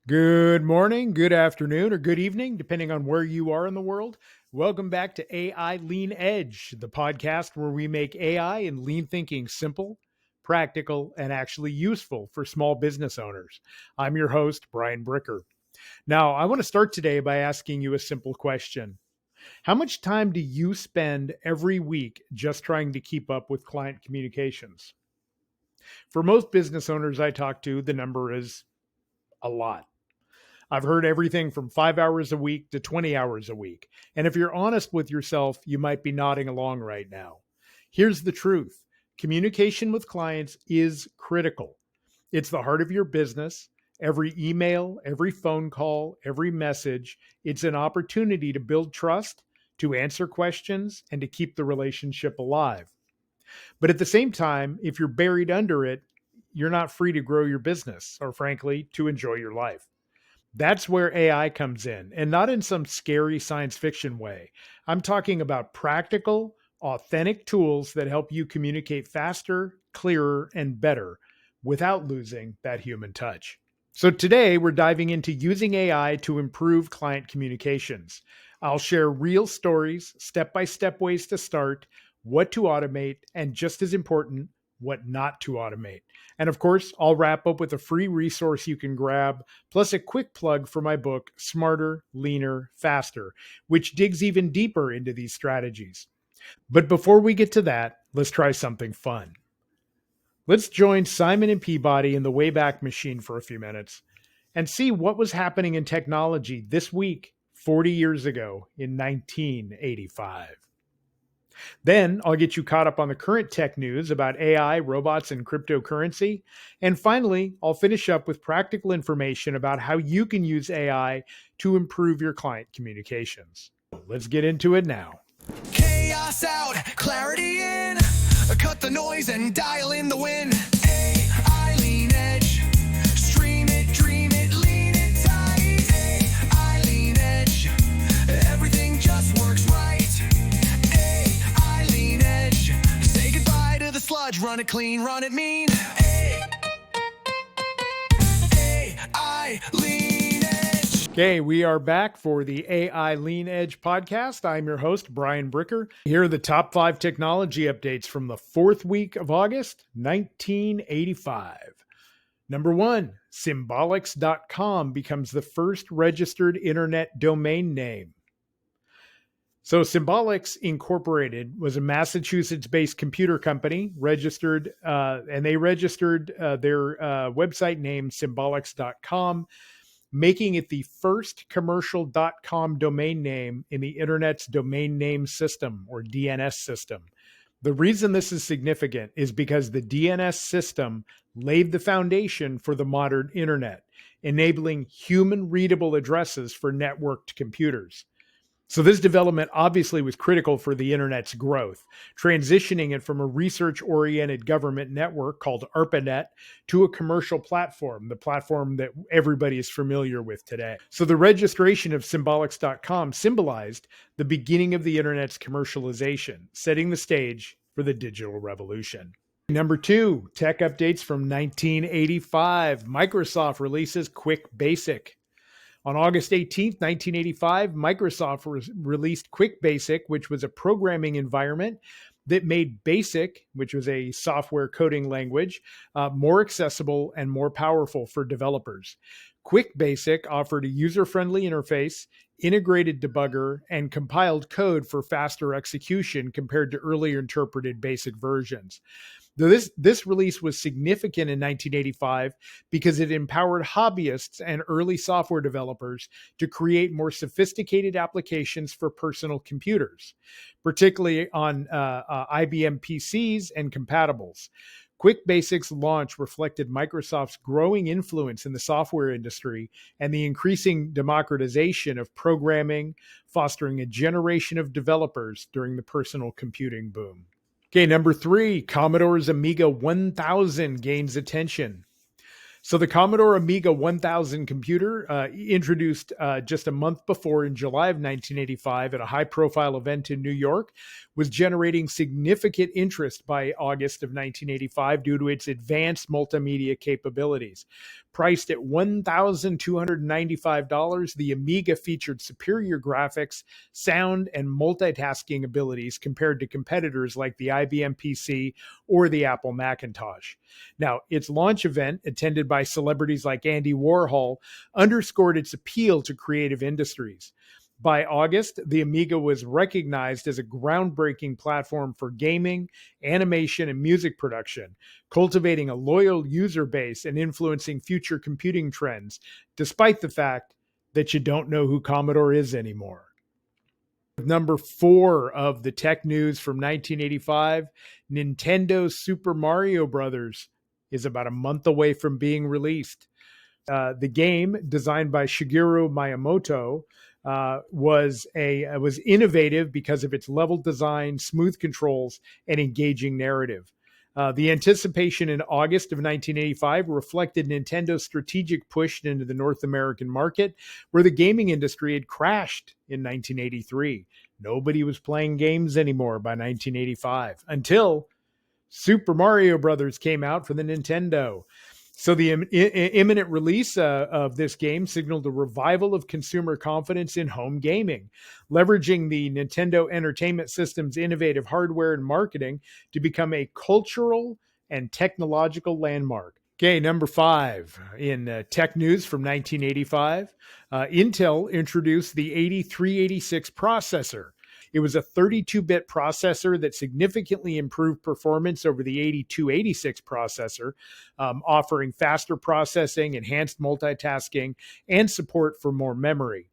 Good morning, good afternoon, or good evening, depending on where you are in the world. Welcome back to AI Lean Edge, the podcast where we make AI and lean thinking simple, practical, and actually useful for small business owners. I'm your host, Brian Bricker. Now, I want to start today by asking you a simple question. How much time do you spend every week just trying to keep up with client communications? For most business owners I talk to, the number is a lot. I've heard everything from 5 hours a week to 20 hours a week. And if you're honest with yourself, you might be nodding along right now. Here's the truth: communication with clients is critical. It's the heart of your business. Every email, every phone call, every message, it's an opportunity to build trust, to answer questions, and to keep the relationship alive. But at the same time, if you're buried under it, you're not free to grow your business or, frankly, to enjoy your life. That's where AI comes in, and not in some scary science fiction way. I'm talking about practical, authentic tools that help you communicate faster, clearer, and better without losing that human touch. So today we're diving into using AI to improve client communications. I'll share real stories, step-by-step ways to start, what to automate, and just as important, what not to automate. And of course, I'll wrap up with a free resource you can grab, plus a quick plug for my book, Smarter, Leaner, Faster, which digs even deeper into these strategies. But before we get to that, let's try something fun. Let's join Simon and Peabody in the Wayback Machine for a few minutes and see what was happening in technology this week, 40 years ago in 1985. Then I'll get you caught up on the current tech news about AI, robots, and cryptocurrency. And finally, I'll finish up with practical information about how you can use AI to improve your client communications. Let's get into it now. Chaos out, clarity in. Cut the noise and dial in the win. AI lean edge. Stream it, dream it, lean it tight. AI lean edge. Everything just works right. AI lean edge. Say goodbye to the sludge. Run it clean, run it mean. AI lean edge. Okay, we are back for the AI Lean Edge podcast. I'm your host, Brian Bricker. Here are the top 5 technology updates from the 4th week of August, 1985. Number 1, symbolics.com becomes the first registered internet domain name. So Symbolics Incorporated was a Massachusetts-based computer company registered, and they registered their website name symbolics.com, making it the first commercial .com domain name in the Internet's domain name system, or DNS system. The reason this is significant is because the DNS system laid the foundation for the modern Internet, enabling human-readable addresses for networked computers. So this development obviously was critical for the Internet's growth, transitioning it from a research-oriented government network called ARPANET to a commercial platform, the platform that everybody is familiar with today. So the registration of symbolics.com symbolized the beginning of the Internet's commercialization, setting the stage for the digital revolution. Number 2, tech updates from 1985. Microsoft releases Quick Basic. On August 18th, 1985, Microsoft released Quick Basic, which was a programming environment that made BASIC, which was a software coding language, more accessible and more powerful for developers. Quick Basic offered a user-friendly interface, integrated debugger, and compiled code for faster execution compared to earlier interpreted BASIC versions. This release was significant in 1985 because it empowered hobbyists and early software developers to create more sophisticated applications for personal computers, particularly on IBM PCs and compatibles. Quick Basic's launch reflected Microsoft's growing influence in the software industry and the increasing democratization of programming, fostering a generation of developers during the personal computing boom. Okay, number 3, Commodore's Amiga 1000 gains attention. So the Commodore Amiga 1000 computer, introduced just a month before in July of 1985 at a high-profile event in New York, was generating significant interest by August of 1985 due to its advanced multimedia capabilities. Priced at $1,295, the Amiga featured superior graphics, sound, and multitasking abilities compared to competitors like the IBM PC or the Apple Macintosh. Now, its launch event, attended by celebrities like Andy Warhol, underscored its appeal to creative industries. By August, the Amiga was recognized as a groundbreaking platform for gaming, animation, and music production, cultivating a loyal user base and influencing future computing trends, despite the fact that you don't know who Commodore is anymore. Number 4 of the tech news from 1985, Nintendo's Super Mario Bros. Is about a month away from being released. The game, designed by Shigeru Miyamoto, was innovative because of its level design, smooth controls, and engaging narrative. The anticipation in August of 1985 reflected Nintendo's strategic push into the North American market, where the gaming industry had crashed in 1983. Nobody was playing games anymore by 1985 until Super Mario Brothers came out for the Nintendo. So the imminent release of this game signaled a revival of consumer confidence in home gaming, leveraging the Nintendo Entertainment System's innovative hardware and marketing to become a cultural and technological landmark. Okay, number 5 in tech news from 1985, Intel introduced the 8386 processor. It was a 32-bit processor that significantly improved performance over the 8286 processor, offering faster processing, enhanced multitasking, and support for more memory.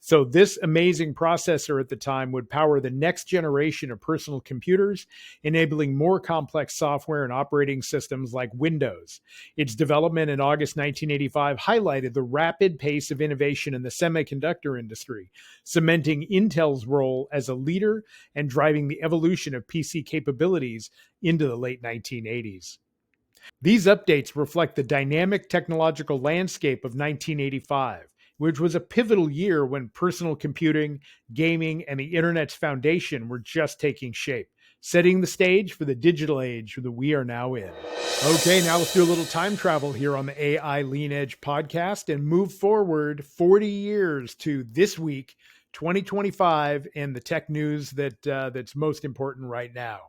So this amazing processor at the time would power the next generation of personal computers, enabling more complex software and operating systems like Windows. Its development in August 1985 highlighted the rapid pace of innovation in the semiconductor industry, cementing Intel's role as a leader and driving the evolution of PC capabilities into the late 1980s. These updates reflect the dynamic technological landscape of 1985, which was a pivotal year when personal computing, gaming, and the internet's foundation were just taking shape, setting the stage for the digital age that we are now in. Okay, now let's do a little time travel here on the AI Lean Edge podcast and move forward 40 years to this week, 2025, and the tech news that's most important right now.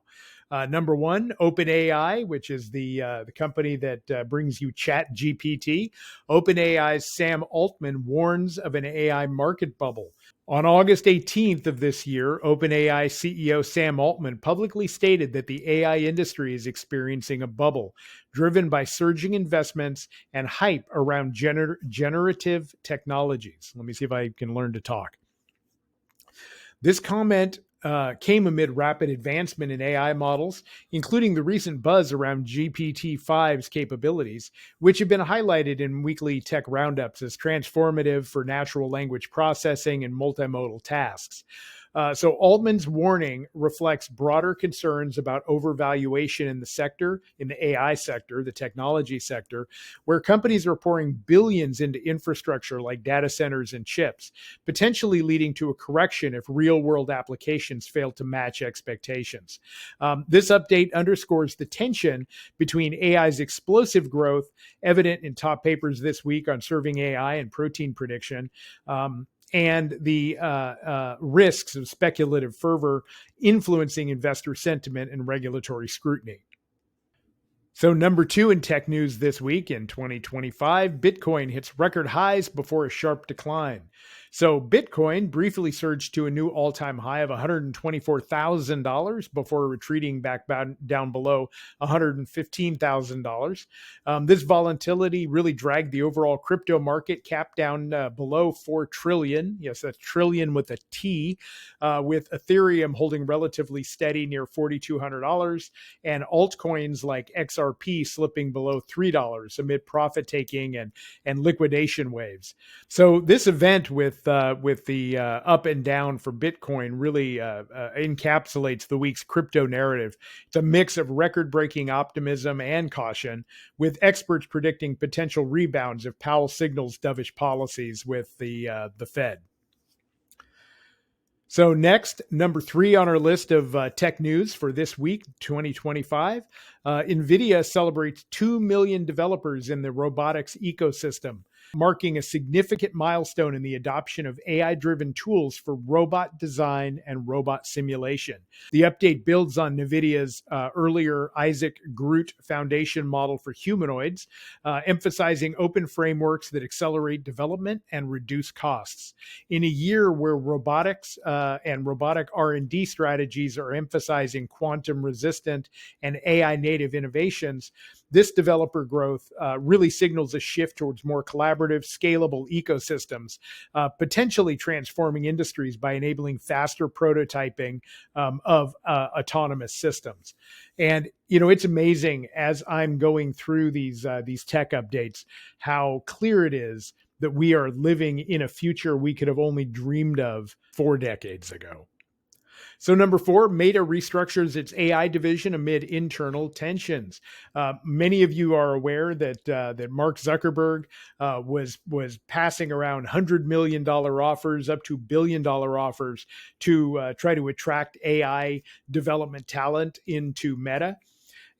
Number 1, OpenAI, which is the company that brings you ChatGPT. OpenAI's Sam Altman warns of an AI market bubble. On August 18th of this year, OpenAI CEO Sam Altman publicly stated that the AI industry is experiencing a bubble, driven by surging investments and hype around generative technologies. Let me see if I can learn to talk. This comment came amid rapid advancement in AI models, including the recent buzz around GPT-5's capabilities, which have been highlighted in weekly tech roundups as transformative for natural language processing and multimodal tasks. So Altman's warning reflects broader concerns about overvaluation in the sector, in the AI sector, the technology sector, where companies are pouring billions into infrastructure like data centers and chips, potentially leading to a correction if real-world applications fail to match expectations. This update underscores the tension between AI's explosive growth, evident in top papers this week on serving AI and protein prediction, and the risks of speculative fervor influencing investor sentiment and regulatory scrutiny. So number 2 in tech news this week in 2025, Bitcoin hits record highs before a sharp decline. So Bitcoin briefly surged to a new all-time high of $124,000 before retreating back down below $115,000. This volatility really dragged the overall crypto market cap down below 4 trillion. Yes, that's trillion with a T, with Ethereum holding relatively steady near $4,200 and altcoins like XRP slipping below $3 amid profit taking and liquidation waves. So this event with the up and down for Bitcoin really encapsulates the week's crypto narrative. It's a mix of record-breaking optimism and caution, with experts predicting potential rebounds if Powell signals dovish policies with the Fed. So next, number 3 on our list of tech news for this week, 2025, NVIDIA celebrates 2 million developers in the robotics ecosystem, marking a significant milestone in the adoption of AI-driven tools for robot design and robot simulation. The update builds on NVIDIA's earlier Isaac GR00T foundation model for humanoids, emphasizing open frameworks that accelerate development and reduce costs. In a year where robotics and robotic R&D strategies are emphasizing quantum-resistant and AI-native innovations, this developer growth really signals a shift towards more collaborative, scalable ecosystems, potentially transforming industries by enabling faster prototyping of autonomous systems. And it's amazing as I'm going through these tech updates how clear it is that we are living in a future we could have only dreamed of 4 decades ago. So number 4, Meta restructures its AI division amid internal tensions. Many of you are aware that Mark Zuckerberg was passing around $100 million offers up to $1 billion offers to try to attract AI development talent into Meta.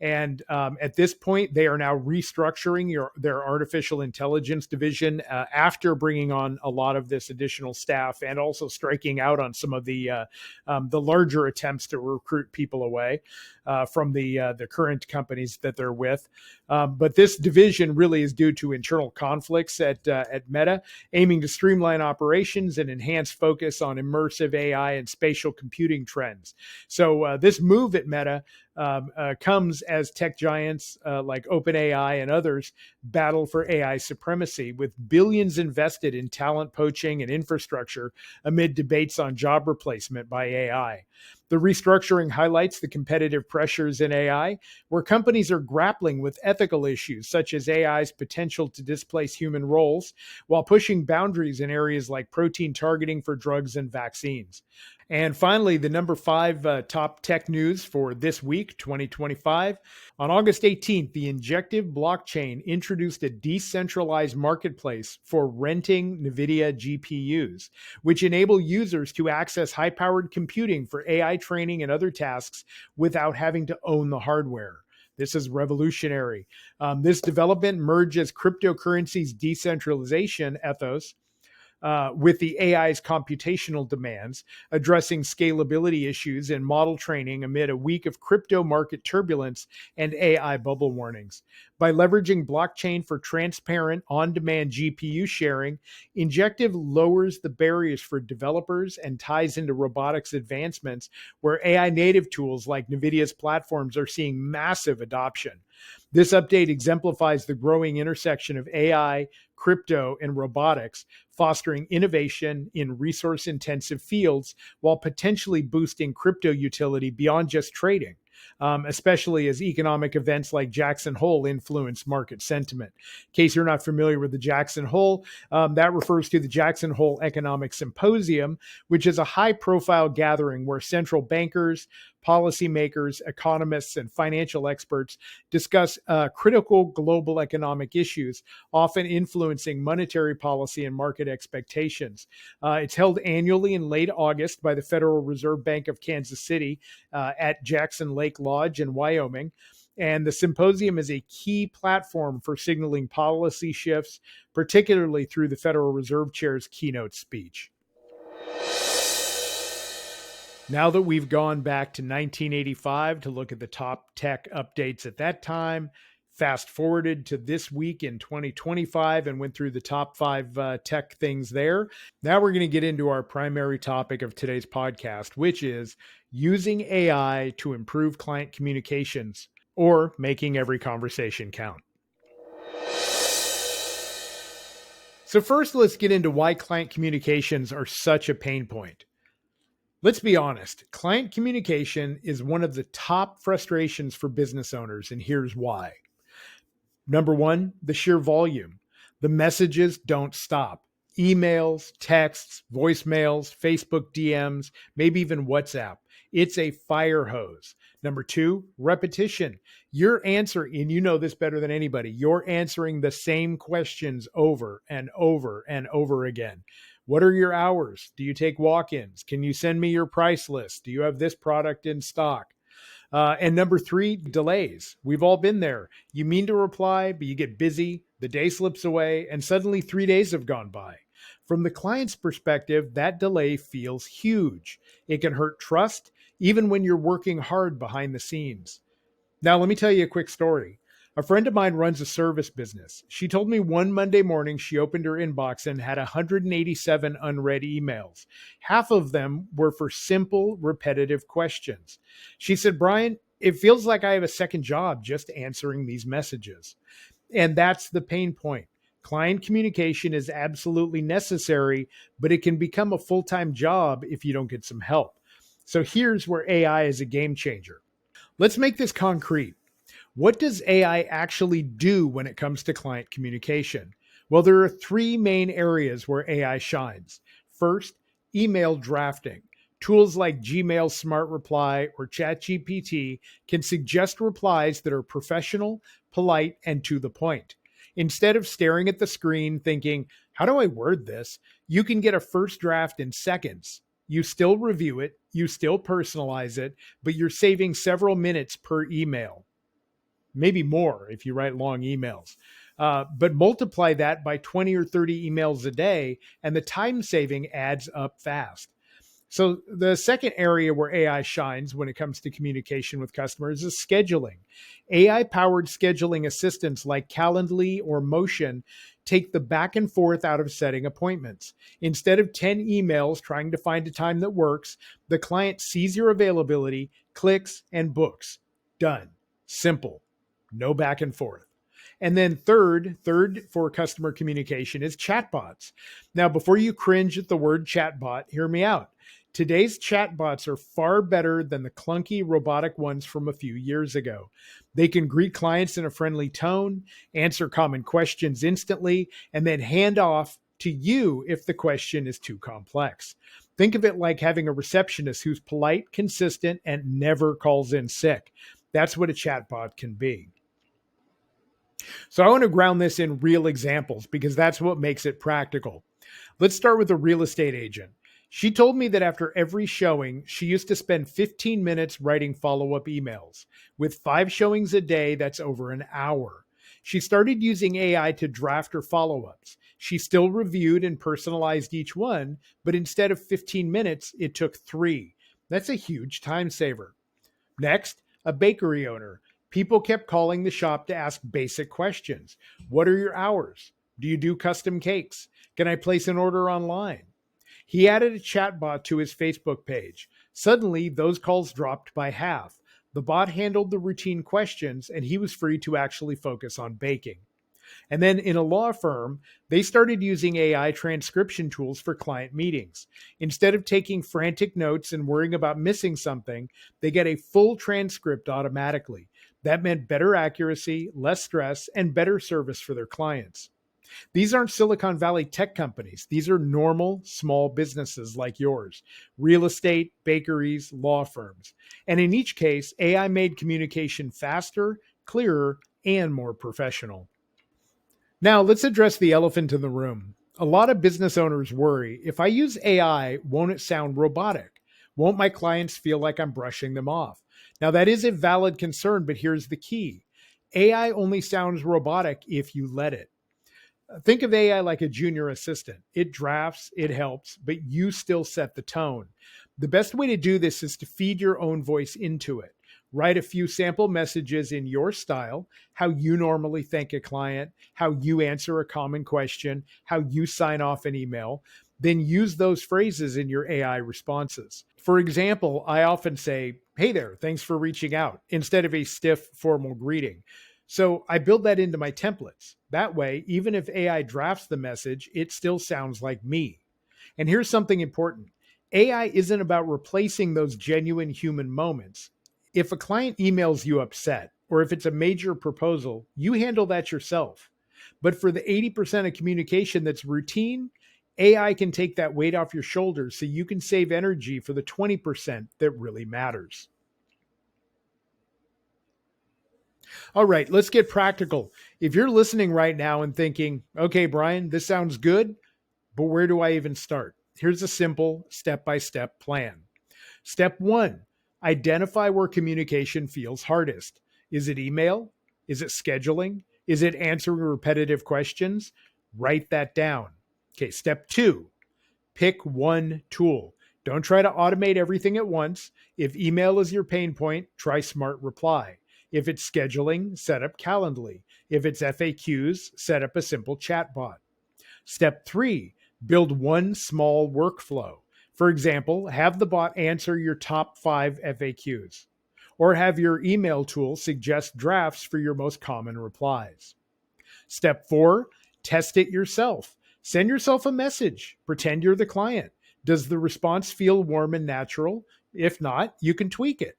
And at this point, they are now restructuring their artificial intelligence division after bringing on a lot of this additional staff and also striking out on some of the larger attempts to recruit people away from the current companies that they're with. But this division really is due to internal conflicts at Meta, aiming to streamline operations and enhance focus on immersive AI and spatial computing trends. So this move at Meta comes as tech giants like OpenAI and others battle for AI supremacy, with billions invested in talent poaching and infrastructure amid debates on job replacement by AI. The restructuring highlights the competitive pressures in AI, where companies are grappling with ethical issues such as AI's potential to displace human roles, while pushing boundaries in areas like protein targeting for drugs and vaccines. And finally, the number 5 top tech news for this week, 2025. On August 18th, the Injective blockchain introduced a decentralized marketplace for renting NVIDIA GPUs, which enable users to access high-powered computing for AI training and other tasks without having to own the hardware. This is revolutionary. This development merges cryptocurrency's decentralization ethos with the AI's computational demands, addressing scalability issues and model training amid a week of crypto market turbulence and AI bubble warnings. By leveraging blockchain for transparent, on-demand GPU sharing, Injective lowers the barriers for developers and ties into robotics advancements where AI native tools like NVIDIA's platforms are seeing massive adoption. This update exemplifies the growing intersection of AI, crypto, and robotics, fostering innovation in resource-intensive fields while potentially boosting crypto utility beyond just trading, especially as economic events like Jackson Hole influence market sentiment. In case you're not familiar with the Jackson Hole, that refers to the Jackson Hole Economic Symposium, which is a high-profile gathering where central bankers, policymakers, economists, and financial experts discuss critical global economic issues, often influencing monetary policy and market expectations. It's held annually in late August by the Federal Reserve Bank of Kansas City at Jackson Lake Lodge in Wyoming. And the symposium is a key platform for signaling policy shifts, particularly through the Federal Reserve Chair's keynote speech. Now that we've gone back to 1985 to look at the top tech updates at that time, fast forwarded to this week in 2025 and went through the top 5 tech things there. Now we're going to get into our primary topic of today's podcast, which is using AI to improve client communications or making every conversation count. So first, let's get into why client communications are such a pain point. Let's be honest, client communication is one of the top frustrations for business owners, and here's why. Number 1, the sheer volume. The messages don't stop. Emails, texts, voicemails, Facebook DMs, maybe even WhatsApp. It's a fire hose. Number two, repetition. You're answering, and you know this better than anybody, you're answering the same questions over and over and over again. What are your hours? Do you take walk ins? Can you send me your price list? Do you have this product in stock? And number three, delays. We've all been there. You mean to reply, but you get busy, the day slips away, and suddenly 3 days have gone by. From the client's perspective, that delay feels huge. It can hurt trust, even when you're working hard behind the scenes. Now, let me tell you a quick story. A friend of mine runs a service business. She told me one Monday morning she opened her inbox and had 187 unread emails. Half of them were for simple, repetitive questions. She said, Brian, it feels like I have a second job just answering these messages. And that's the pain point. Client communication is absolutely necessary, but it can become a full-time job if you don't get some help. So here's where AI is a game changer. Let's make this concrete. What does AI actually do when it comes to client communication? Well, there are three main areas where AI shines. First, email drafting. Tools like Gmail Smart Reply or ChatGPT can suggest replies that are professional, polite, and to the point. Instead of staring at the screen thinking, how do I word this? You can get a first draft in seconds. You still review it, you still personalize it, but you're saving several minutes per email. Maybe more if you write long emails. But multiply that by 20 or 30 emails a day, and the time saving adds up fast. So the second area where AI shines when it comes to communication with customers is scheduling. AI-powered scheduling assistants like Calendly or Motion take the back and forth out of setting appointments. Instead of 10 emails trying to find a time that works, the client sees your availability, clicks, and books. Done. Simple. No back and forth. And then third for customer communication is chatbots. Now, before you cringe at the word chatbot, hear me out. Today's chatbots are far better than the clunky robotic ones from a few years ago. They can greet clients in a friendly tone, answer common questions instantly, and then hand off to you if the question is too complex. Think of it like having a receptionist who's polite, consistent, and never calls in sick. That's what a chatbot can be. So I want to ground this in real examples because that's what makes it practical. Let's start with a real estate agent. She told me that after every showing, she used to spend 15 minutes writing follow-up emails. With 5 showings a day, that's over an hour. She started using AI to draft her follow-ups. She still reviewed and personalized each one, but instead of 15 minutes, it took 3. That's a huge time saver. Next, a bakery owner. People kept calling the shop to ask basic questions. What are your hours? Do you do custom cakes? Can I place an order online? He added a chatbot to his Facebook page. Suddenly, those calls dropped by half. The bot handled the routine questions, and he was free to actually focus on baking. And then in a law firm, they started using AI transcription tools for client meetings. Instead of taking frantic notes and worrying about missing something, they get a full transcript automatically. That meant better accuracy, less stress, and better service for their clients. These aren't Silicon Valley tech companies. These are normal, small businesses like yours, real estate, bakeries, law firms. And in each case, AI made communication faster, clearer, and more professional. Now, let's address the elephant in the room. A lot of business owners worry, if I use AI, won't it sound robotic? Won't my clients feel like I'm brushing them off? Now, that is a valid concern, but here's the key. AI only sounds robotic if you let it. Think of AI like a junior assistant. It drafts, it helps, but you still set the tone. The best way to do this is to feed your own voice into it. Write a few sample messages in your style, how you normally thank a client, how you answer a common question, how you sign off an email. Then use those phrases in your AI responses. For example, I often say, hey there, thanks for reaching out, instead of a stiff formal greeting. So I build that into my templates. That way, even if AI drafts the message, it still sounds like me. And here's something important. AI isn't about replacing those genuine human moments. If a client emails you upset, or if it's a major proposal, you handle that yourself. But for the 80% of communication that's routine, AI can take that weight off your shoulders so you can save energy for the 20% that really matters. All right, let's get practical. If you're listening right now and thinking, okay, Brian, this sounds good, but where do I even start? Here's a simple step by step plan. Step one, identify where communication feels hardest. Is it email? Is it scheduling? Is it answering repetitive questions? Write that down. Okay, step two, pick one tool. Don't try to automate everything at once. If email is your pain point, try Smart Reply. If it's scheduling, set up Calendly. If it's FAQs, set up a simple chatbot. Step three, build one small workflow. For example, have the bot answer your top 5 FAQs, or have your email tool suggest drafts for your most common replies. Step four, test it yourself. Send yourself a message. Pretend you're the client. Does the response feel warm and natural? If not, you can tweak it.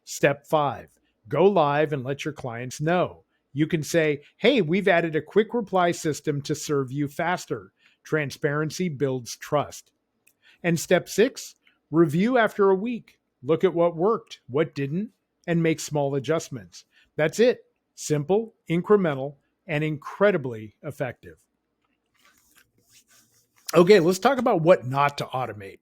Step five, go live and let your clients know. You can say, hey, we've added a quick reply system to serve you faster. Transparency builds trust. And step six, review after a week. Look at what worked, what didn't, and make small adjustments. That's it. Simple, incremental, and incredibly effective. Okay, let's talk about what not to automate.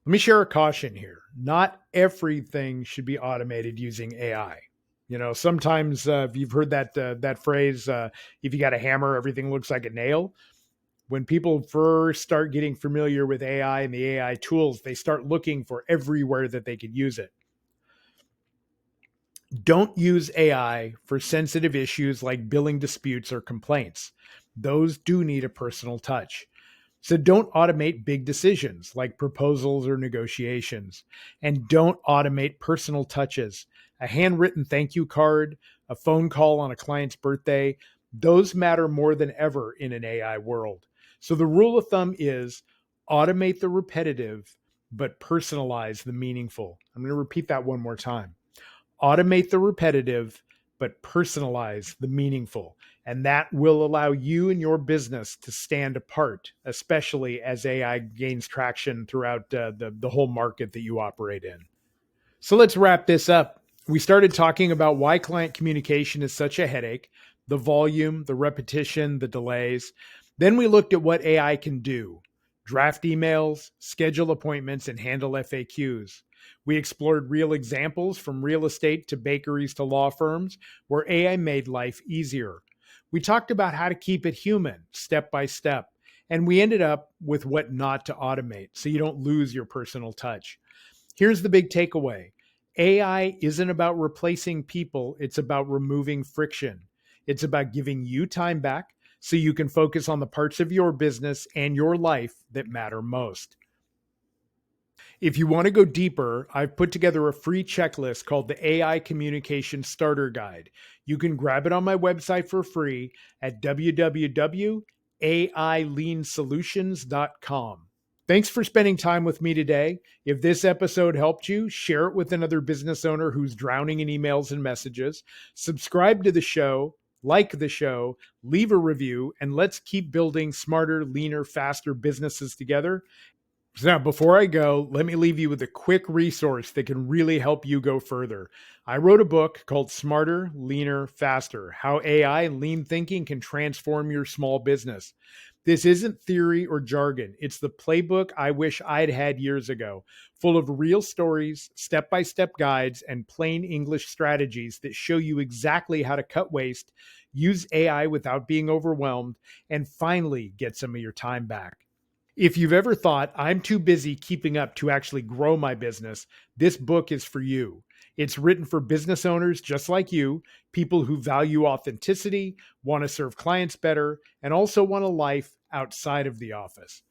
Let me share a caution here. Not everything should be automated using AI. You know, sometimes you've heard that phrase, if you got a hammer, everything looks like a nail. When people first start getting familiar with AI and the AI tools, they start looking for everywhere that they could use it. Don't use AI for sensitive issues like billing disputes or complaints. Those do need a personal touch. So don't automate big decisions like proposals or negotiations. And don't automate personal touches. A handwritten thank you card, a phone call on a client's birthday, those matter more than ever in an AI world. So the rule of thumb is automate the repetitive, but personalize the meaningful. I'm going to repeat that one more time. Automate the repetitive, but personalize the meaningful. And that will allow you and your business to stand apart, especially as AI gains traction throughout the whole market that you operate in. So let's wrap this up. We started talking about why client communication is such a headache, the volume, the repetition, the delays. Then we looked at what AI can do: draft emails, schedule appointments, and handle FAQs. We explored real examples from real estate to bakeries to law firms where AI made life easier. We talked about how to keep it human, step by step, and we ended up with what not to automate so you don't lose your personal touch. Here's the big takeaway: AI isn't about replacing people, it's about removing friction. It's about giving you time back so you can focus on the parts of your business and your life that matter most. If you want to go deeper, I've put together a free checklist called the AI Communication Starter Guide. You can grab it on my website for free at www.aileansolutions.com. Thanks for spending time with me today. If this episode helped you, share it with another business owner who's drowning in emails and messages. Subscribe to the show, like the show, leave a review, and let's keep building smarter, leaner, faster businesses together. So now, before I go, let me leave you with a quick resource that can really help you go further. I wrote a book called Smarter, Leaner, Faster: How AI and Lean Thinking Can Transform Your Small Business. This isn't theory or jargon. It's the playbook I wish I'd had years ago, full of real stories, step-by-step guides, and plain English strategies that show you exactly how to cut waste, use AI without being overwhelmed, and finally get some of your time back. If you've ever thought, I'm too busy keeping up to actually grow my business, this book is for you. It's written for business owners just like you, people who value authenticity, want to serve clients better, and also want a life outside of the office.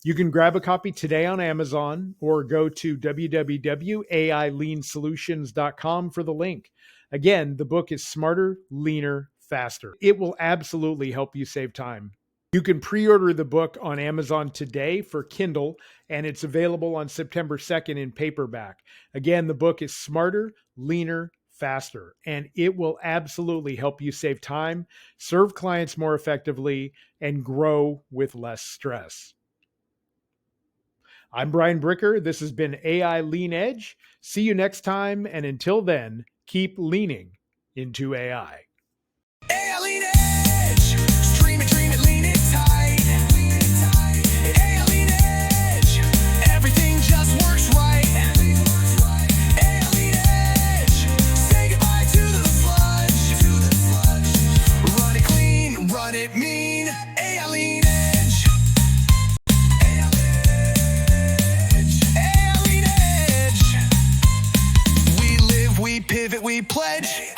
You can grab a copy today on Amazon or go to www.aileansolutions.com for the link. Again, the book is Smarter, Leaner, Faster. It will absolutely help you save time. You can pre-order the book on Amazon today for Kindle, and it's available on September 2nd in paperback. Again, the book is Smarter, Leaner, Faster, and it will absolutely help you save time, serve clients more effectively, and grow with less stress. I'm Brian Bricker. This has been AI Lean Edge. See you next time, and until then, keep leaning. into AI. AI lean edge. Stream it, lean it tight. AI lean edge. Everything just works right. AI lean edge. Say goodbye to the sludge. Run it clean, run it mean. AI lean edge. AI lean edge. We live, we pivot, we pledge.